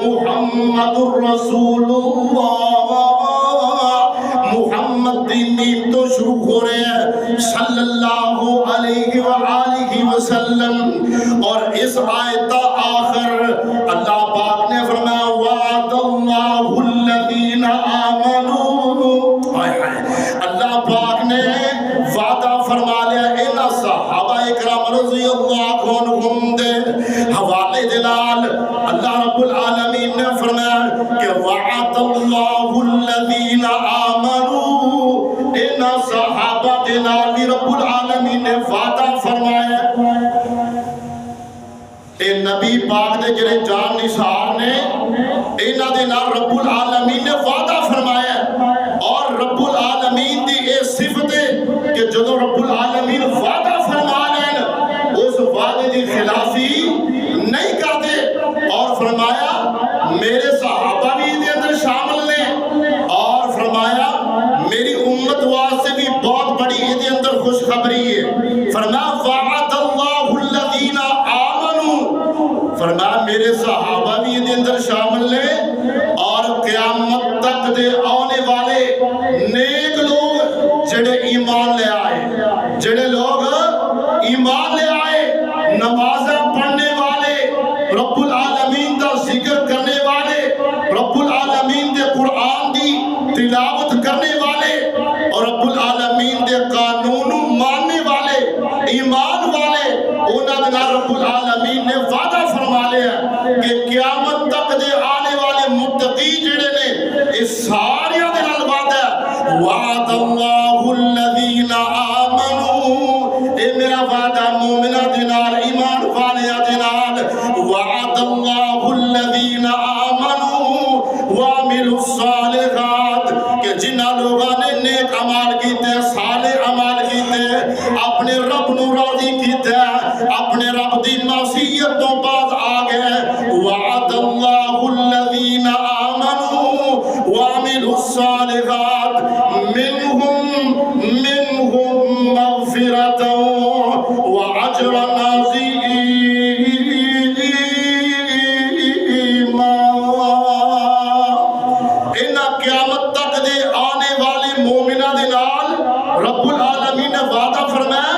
محمد رسول اللہ، محمد دی نیم تو شروع ہو رہے ہیں صلی اللہ علیہ وآلہ وسلم، اور اس آیت آخر اللہ پاک نے فرمایا وعد اللہ الذین آمنوا، اللہ پاک نے وعدہ فرما لیا ان صحابہ اکرام رضی اللہ عنہم دے حوالے دلال اللہ رب العالمین نے فرمایا کہ وعد اللہ الذین آمنوا، ان صحابہ دلال بھی رب العالمین نے وعدہ فرمایا۔ اے نبی پاک دے جڑے جان نثار نے انہاں دے نال رب العالمین نے وعدہ فرمایا، اور رب العالمین دی اے صفت ہے کہ جدو رب العالمین وعدہ فرما لین اس وعدے دی خلافی نہیں کرتے، اور فرمایا میرے صحابہ بھی دے اندر شامل نے، اور فرمایا میری امت واسطے بھی بہت بڑی دے اندر خوشخبری ہے، فرمایا وعد اللہ الذین آمنوا، فرمایا میرے صحابہ بھی دے اندر شامل نے، اور قیامت تک دے آنے والے نیک لوگ جڑے ایمان لے آئے، جڑے لوگ ایمان لے آئے، نمازیں پڑھنے والے، رب العالمین دا ذکر کرنے والے، رب العالمین دے قرآن دی تلاوت کرنے والے، اور رب العالمین دے قانون ماننے والے، ایمان والے، انہاں دے رب العالمین نے وعدہ فرما لیا کہ قیامت تک دے آنے والے متقی جڑے نے اس سارے دے نال وعدہ وعد اللہ الذین آمنوا، اے میرا وعدہ مومنہ دے نال ایمان والے دے نال، وعد اللہ الذین آمنوا وعملوا الصالحات، کہ جنہاں لوگاں نے نیک عمال کیتے، صالح عمال کیتے، اپنے رب نو راضی کیتے، اپنے رب دی معصیت تو بعد آگئے، وعد اللہ الذین آمنوا وعملوا الصالحات منہم مغفرۃ وعجر عظیما۔ انہاں قیامت تک دے آنے والے مومنہ دے نال رب العالمین نے وعدہ فرمایا